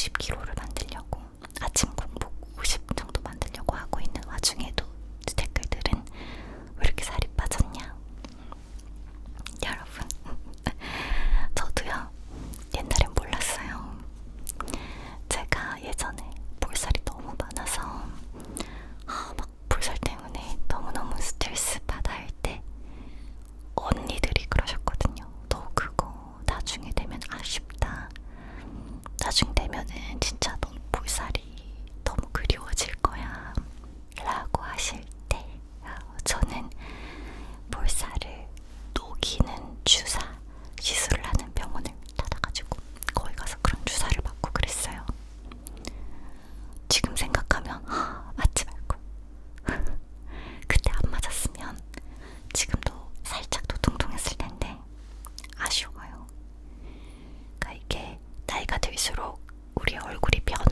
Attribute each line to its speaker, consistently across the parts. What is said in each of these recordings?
Speaker 1: 50kg를 만들려고, 아침 공복 50 정도 만들려고 하고 있는 와중에도 댓글들은 왜 이렇게 살이 빠졌냐. 여러분, 저도요 옛날엔 몰랐어요. 제가 예전에 볼살이 너무 많아서 막 볼살 때문에 너무너무 스트레스 받아 할 때 언니들이 그러셨거든요. 너 그거 나중에 되면 아쉽다. 나중 되면은 진짜 너 볼살이 너무 그리워질 거야 라고 하실 때 저는 볼살을 녹이는 주사 시술을 하는 병원을 찾아가지고 거기 가서 그런 주사를 맞고 그랬어요. 지금 생각하면 맞지 말고 그때 안 맞았으면 지금도 살짝 더 뚱뚱했을 텐데 아쉬워요. 그러니까 이게 나이가 들수록 우리 얼굴이 변해.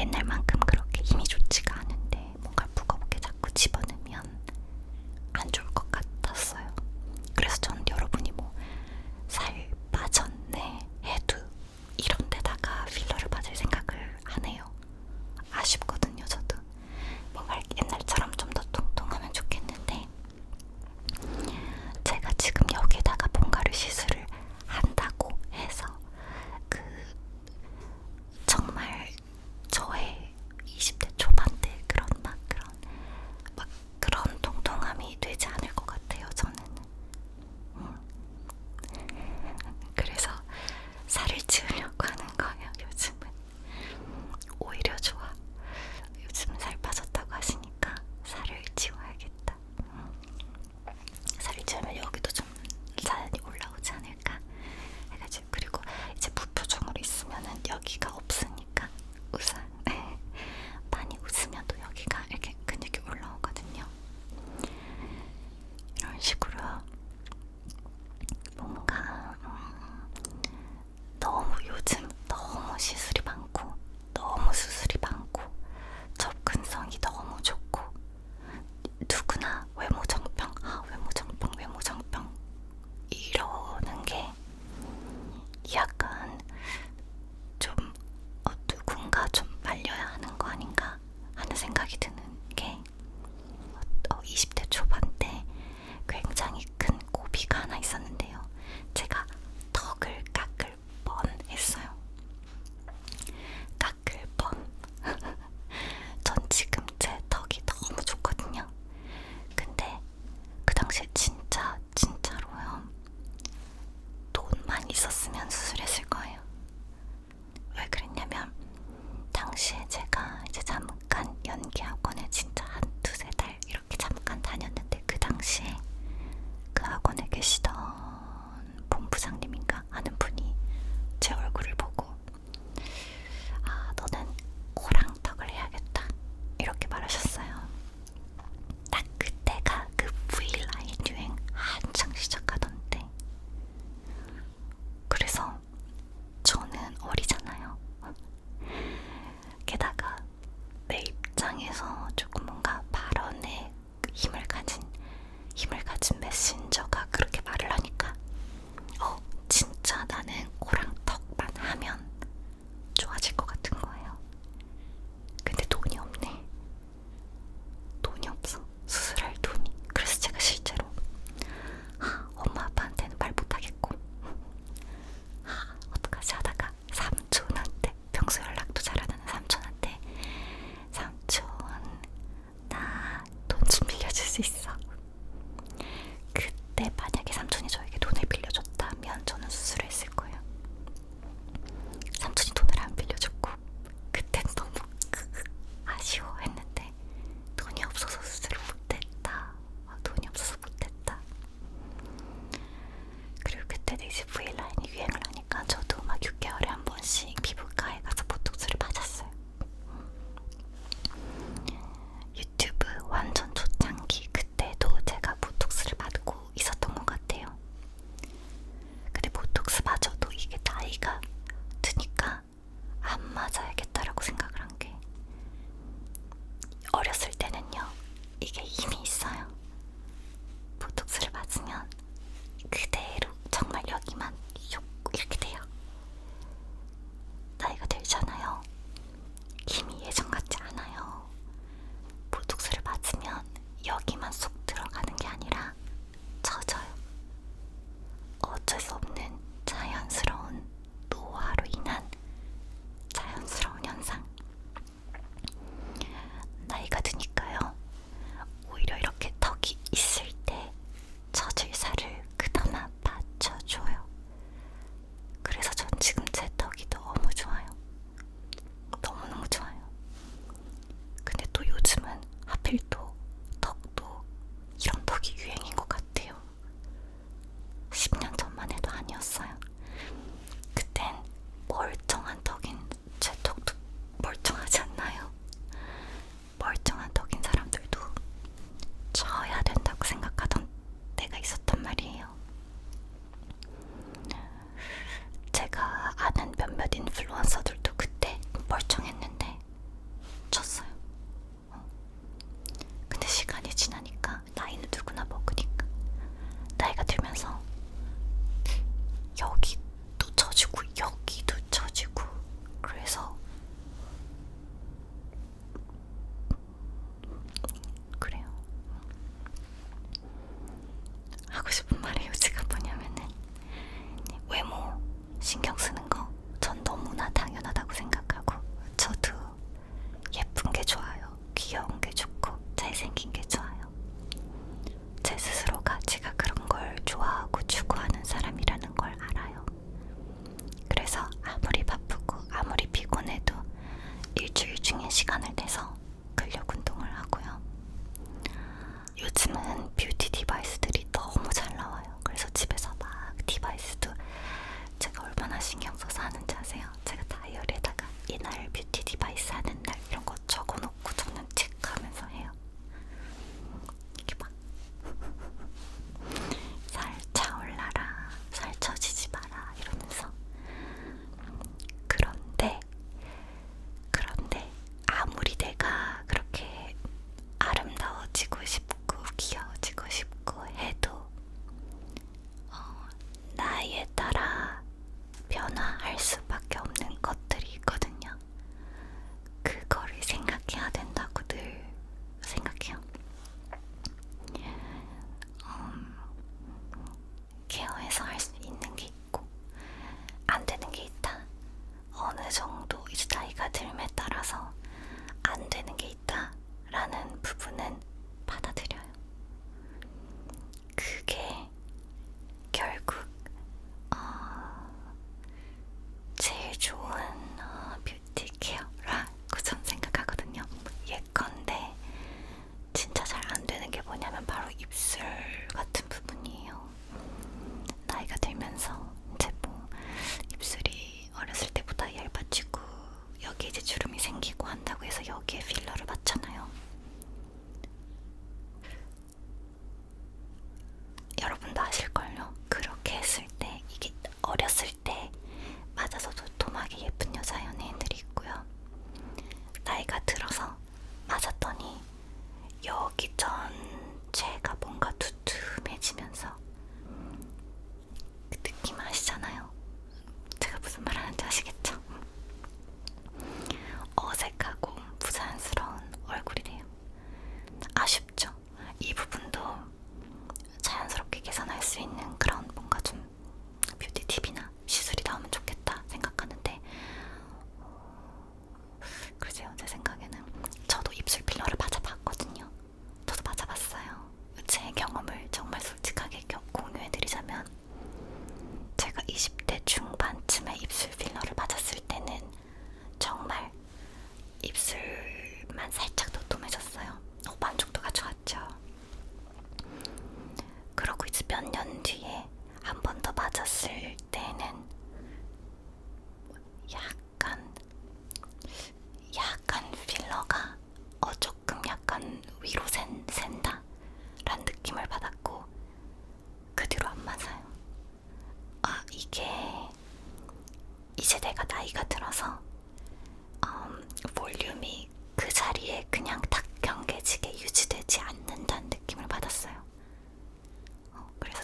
Speaker 1: 옛날만큼 그렇게 힘이 좋지가 않은데 뭔가 무겁게 자꾸 집어넣으면 안 좋을 것 같았어요. 그래서 저는 여러분이 뭐 살 빠졌네 해도 이런 데다가 필러를 받을 생각을 안 해요. 아쉽거든요. 저도 뭔가 옛날처럼 좀 더 통통하면 좋겠는데 제가 지금 여기에다가 뭔가를 시술을 한다고 해서 그 정말 저의 20대 초반 때 그런 통통함이 되지 않을 것 같아요. 저는. 그래서 살을 찌우려고 하는 거예요. 요즘은 오히려 좋아. 요즘은 살 빠졌다고 하시니까 살을 찌워야겠다. 살을 찌우면 여기도 좀 사연이 올라오지 않을까 해가지고. 그리고 이제 무표정으로 있으면은 여기가 없으니까 우선 많이 웃으면 또 여기가 이렇게 근육이 올라오거든요. 이런 식으로 뭔가 너무 요즘 너무 시술이 많고 너무 수술이 많고 접근성이 너무 좋고 누구나 외모정병, 외모정병 이러는 게 약간 좀 누군가 좀 말려야 하는 거 아닌가 하는 생각이 드는 게 20대 초반 때 굉장히 큰 고비가 하나 있었는데요. 제가 턱을 깎을 뻔했어요. 깎을 뻔. 전 지금 제 턱이 너무 좋거든요. 근데 그 당시에 진짜로요. 돈만 있었으면 수술했을 거예요. 왜 그랬냐면 당시에 제가 이제 잠깐 연기학원에 진짜 한 두세 달 이렇게 잠깐 다녔는데 그 당시에 그 학원에 계시던 본부장님인가 하는 분이 제 얼굴을 보고 아, 너는 코랑 턱을 해야겠다 이렇게 말하셨어요. 딱 그때가 그 V라인 유행 한창 시작하던데 그래서 저는 어리잖아요. 게다가 내 입장에서 조금 뭔가 발언에 힘을 가진 메신저가 그렇게 말을 하니까 진짜 나는 코랑 턱만 하면 좋아질 것 같은 거예요. 근데 돈이 없네. 돈이 없어. 수술할 돈이. 그래서 제가 실제로 엄마 아빠한테는 말 못하겠고 어떡하지 하다가 삼촌한테 평소 연락도 잘 안 하는 삼촌한테 삼촌 나 돈 좀 빌려줄 수 있어. 그때 만약에 삼촌이 저에게 돈을 빌려줬다면 저는 수술을 했을 거예요. 삼촌이 돈을 안 빌려줬고 그땐 너무 아쉬워했는데 돈이 없어서 수술을 못했다. 돈이 없어서 못했다. 그리고 그때 이제 V라인이 유행을 하니까 저도 막 6개월에 한 번씩 피부과에 가서 보톡스를 맞았어요. 유튜브 완전 초창기 그때도 제가 보톡스를 맞고 있었던 것 같아요. 근데 보톡스 맞아도 이게 나이가 드니까 안 맞아야겠다라고 생각을 한 게 어렸을 때는요 이게 힘이 있어요. 보톡스를 맞으면 그대로 정말 여기만 이렇게 돼요. 나이가 들잖아요. 힘이 예전 같지 않아요. 보톡스를 맞으면 여기만 쏙 들어가는 게 아니라 젖어요. 어쩔 수 없는 자연스러운 노화로 인한 자연스러운 현상. 나이가 드니까 시간을 내서 근력 운동을 하고요. 요즘은 뷰티 디바이스들이 너무 잘 나와요. 그래서 집에서 막 디바이스도 제가 얼마나 신경 써서 하는지 아세요? 제가 다이어리에다가 이날 뷰티 디바이스 하는 날 이런 거 적어놓고 저는 체크하면서 해요. 이렇게 막 살 차올라라, 살 처지지 마라 이러면서. 그런데 아무리 내가 그렇게 아름다워지고 싶고 귀여워지고 싶고 해도 나이에 따라 변화할 수밖에 없는 것들이 있거든요. 그거를 생각해야 된다고 늘 생각해요. 케어해서 할 수 있는 게 있고 안 되는 게 있다. 어느 정도 이제 나이가 들에 따라서 안 되는 게 있다라는 부분은 받아들여요. 그게 결국 제일 좋은 뷰티 케어라고 전 생각하거든요. 예컨대 진짜 잘 안 되는 게 뭐냐면 바로 입술 같은 부분이에요. 나이가 들면서 이제 뭐 입술이 어렸을 때보다 얇아지고 여기에 이제 주름이 생기고 한다고 해서 여기에 필러를 맞잖아요. 여러분도 아실걸요? 그렇게 했을 때 이게 어렸을 때 맞아서 도톰하게 예쁜 여자 연예인들이 있고요. 나이가 들어서 맞았더니 여기 전체가 뭔가 두툼해지면서 그 느낌 아시잖아요? 제가 무슨 말 하는지 아시겠죠? 어색하고 부자연스러운 얼굴이 돼요. 아쉽죠? 이 부분도 자연스럽게 개선할 수 있는 그런 뭔가 좀 뷰티 팁이나 시술이 나오면 좋겠다 생각하는데 글쎄요, 제 생각에는 저도 입술 필러를 맞아봤거든요. 저도 맞아봤어요. 제 경험을 정말 솔직하게 공유해드리자면 제가 20대 중반쯤에 입술 필러를 맞았을 때는 정말 입술만 살짝 도톰해졌어요. 만족도가 좋았죠. 그러고 이제 몇 년 뒤에 한 번 더 맞았을 때는 약간 필러가 조금 약간 위로 센다 라는 느낌을 받았고 그 뒤로 안 맞아요. 이게 이제 내가 나이가 들어서 볼륨이 그 자리에 그냥 딱 경계지게 유지되지 않는다는 느낌을 받았어요. 그래서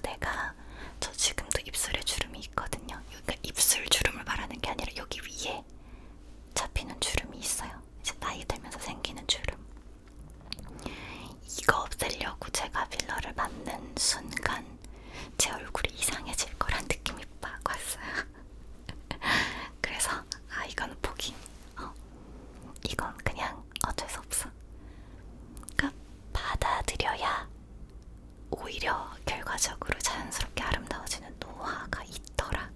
Speaker 1: 저 지금도 입술에 주름이 있거든요. 그러니까 입술 주름을 말하는 게 아니라 여기 위에 잡히는 주름이 있어요. 이제 나이 들면서 생기는 주름. 이거 없애려고 제가 필러를 맞는 순간 제 얼굴이 이상해질 거란 느낌이 막 왔어요. 그래서 이건 포기. 이건 그냥 어쩔 수 없어. 그러니까 받아들여야 오히려 결과적으로 자연스럽게 아름다워지는 노화가 있더라.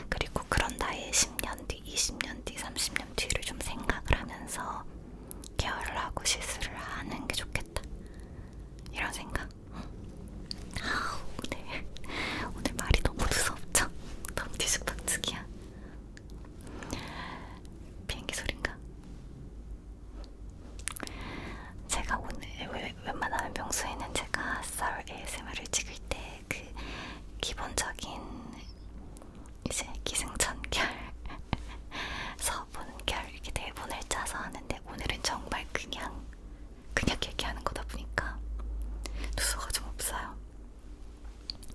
Speaker 1: 그리고 그런 나의 10년 뒤, 20년 뒤, 30년 뒤를 좀 생각을 하면서 케어를 하고 시술을 하는 게 좋겠다. 이런 생각. 오늘 말이 너무 무섭죠? 너무 뒤죽박죽이야. 비행기 소린가? 제가 오늘 웬만하면 평소에는 제가 썰 ASMR을 찍을 때 그 기본적인 이제 기승전결, 서분결 이렇게 대본을 짜서 하는데 오늘은 정말 그냥 얘기하는 거다 보니까 누수가 좀 없어요.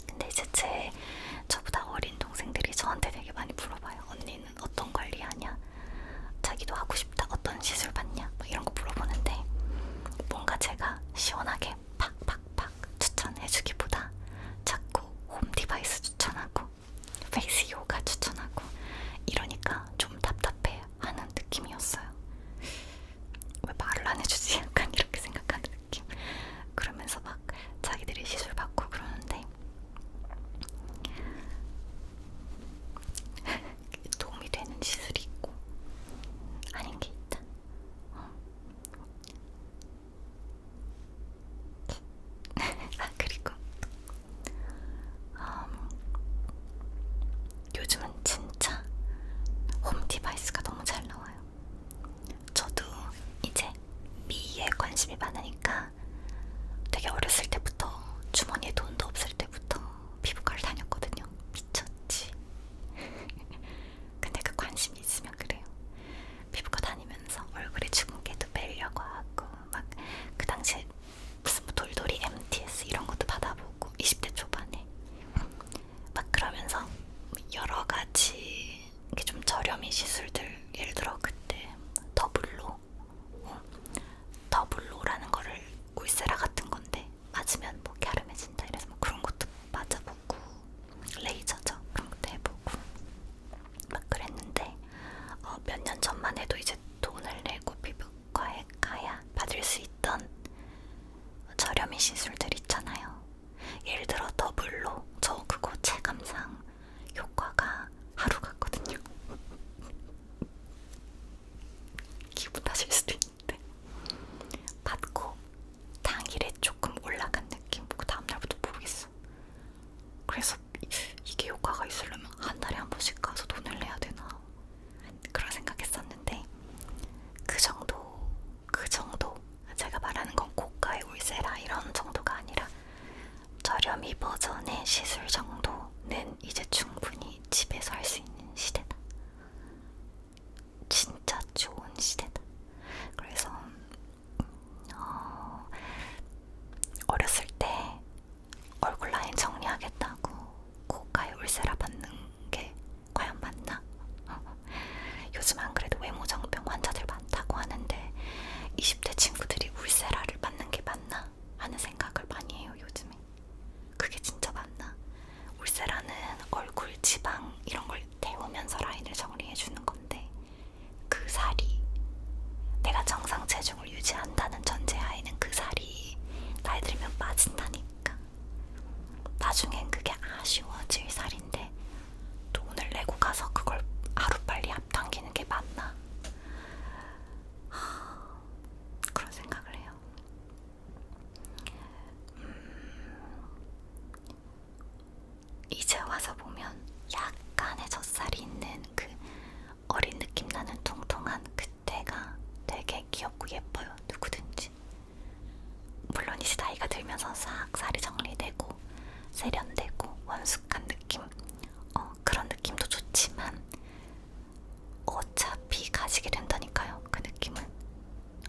Speaker 1: 근데 이제 저보다 어린 동생들이 저한테 되게 많이 물어봐요. 언니는 어떤 관리하냐? 자기도 하고 싶다. 어떤 시술 받냐? 막 이런 거 물어보는데 뭔가 제가 시원하게 팍팍팍 추천해주기보다 자꾸 홈 디바이스 추천하고 페이스 요가 추천하고 이러니까 좀 답답해 하는 느낌이었어요. 왜 말을 안 해주지? 약간 이렇게 생각하는 느낌. 그러면서 막 자기들이 시술 받고 그러는데 도움이 되는 시술이 있고 아닌 게 관심이 많으니까 되게 어렸을 때부터 주머니에 돈도 없을 때부터 피부과를 다녔거든요. 미쳤지. 근데 그 관심이 있으면 그래요. 피부과 다니면서 얼굴에 주근깨도 빼려고 하고 막 그 당시에 무슨 뭐 돌돌이 MTS 이런 것도 받아보고 20대 초반에 막 그러면서 여러 가지 이게 좀 저렴이 시술들 예를 들어 그때 더블로라는 거를 울세라 같은 건데 맞으면 뭐 갸름해진다 이래서 뭐 그런 것도 맞아보고 레이저죠 그런 것도 해보고 막 그랬는데 몇 년 전만 해도 이제 돈을 내고 피부과에 가야 받을 수 있던 저렴이 시술들 있잖아요. 예를 들어 더블로 저 그거 체감상 효과가 하루 갔거든요. 기분 탓일 수도 있는데 받고 당일에 조금 올라간 느낌 그 다음날부터 모르겠어. 그래서 이게 효과가 있으려면 한 달에 한 번씩 가서 돈을 내야 되나 그런 생각했었는데 그 정도 제가 말하는 건 고가의 울세라 이런 정도가 아니라 저렴이 버전의 시술 정도는 이제 충분히 집에서 할 수 있는 시대다. 진짜 좋은 시대다. 그래서 어렸을 때 얼굴 라인 정리하겠다고 고가의 울세라 받는 게 과연 맞나? 요즘 안 그래도 외모정병 환자들 많다고 하는데 20대 친구들이 울세라를 받는 게 맞나 하는 생각을 많이 해요 요즘에. 그게 진짜 맞나? 울세라는 얼굴 지방 이런 걸 태우면서 라인을 정리해주는 건데 그 살이 내가 정상 체중을 유지한다는 전제하에는 그 살이 나이 들면 빠진다니까. 나중엔 그게 아쉬워질 살인데 돈을 내고 가서 그걸 하루빨리 앞당기는 게 맞나? 그런 생각을 해요. 이제 와서 보면 약간의 젖살이 있는 그 어린 느낌 나는 통통한 그때가 되게 귀엽고 예뻐요. 누구든지. 물론 이제 나이가 들면서 싹 살이 정리되고 세련되고 원숙한 느낌 그런 느낌도 좋지만 어차피 가지게 된다니까요. 그 느낌은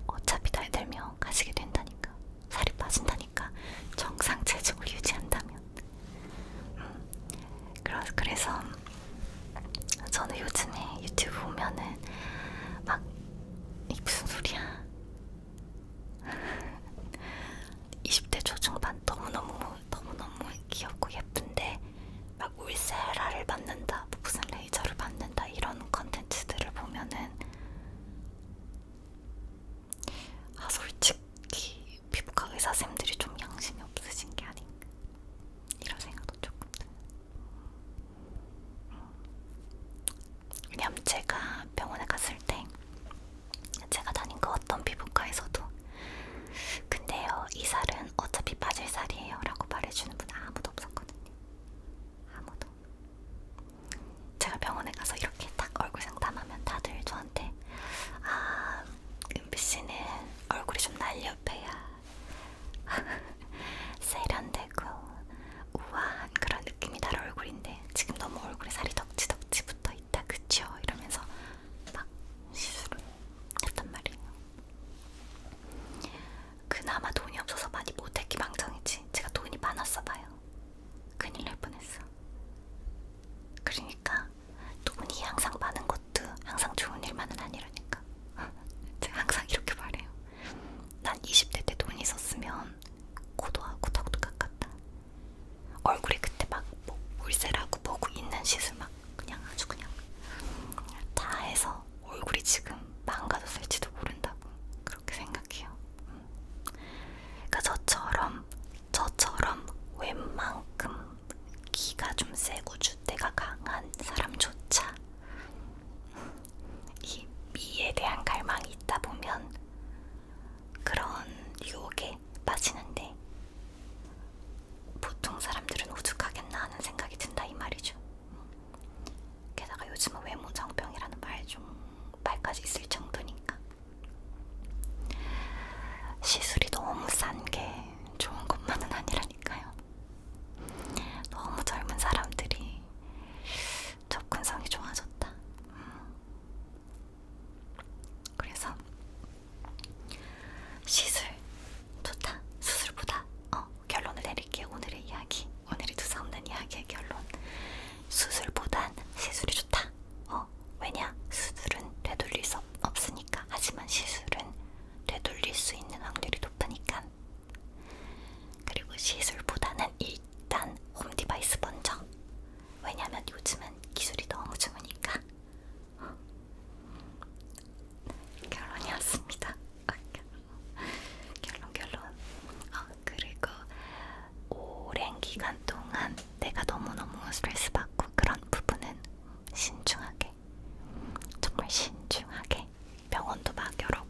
Speaker 1: 어차피 나이 들면 가지게 된다니까. 살이 빠진다니까. 정상 체중을 유지한다면. 그래서 저는 요즘에 유튜브 보면은 막 이 무슨 소리야 20대 초중반 너무너무 귀엽고 예쁜데 막 울세라를 받는다 무슨 레이저를 받는다 이런 컨텐츠들을 보면은 솔직히 피부과 의사쌤들이 좀 양심이 없으신 게 아닌가 이런 생각도 조금 드는. 왜냐면 제가 병원에 갔을 때 제가 다닌 그 어떤 피부과에서도 근데요 이 살은 어차피 빠질 살이에요 라고 말해주는 분 아무도 없었거든요. 아무도. 제가 병원에 가서 이렇게 딱 얼굴 상담하면 다들 저한테 은비씨는 얼굴이 좀 날렵해야 세련되고 우아한 그런 느낌이 날 얼굴인데 지금 너무 얼굴에 살이 덕지덕지 붙어있다 그쵸? 이러면서 막 시술을 했단 말이에요. 그나마 돈이 없어서 많이 못했기 망정이지 제가 돈이 많았어 봐요. 큰일 날 뻔했어. 그러니까 돈이 항상 많은 것도 항상 좋은 일만은 아니라니까. 제가 항상 이렇게 말해요. 시술이 너무 싼 게 좋은 것만은 아니라니까요. 너무 젊은 사람들이 접근성이 좋아졌다. 그래서 시술 좋다. 수술보다 결론을 내릴게요. 오늘의 이야기, 오늘의 두서없는 이야기의 결론. 수술보단 시술이 좋다. 왜냐? 수술은 되돌릴 수 없으니까. 하지만 시술은 되돌릴 수 있는 확률이 높으니까. 그리고 시술보다는 일단 홈디바이스 먼저. 왜냐면 요즘은 기술이 너무 좋으니까. 결론이었습니다. 결론. 그리고 오랜 기간 동안 내가 너무너무 스트레스 받고 그런 부분은 신중하게, 정말 신중하게 병원도 막 여러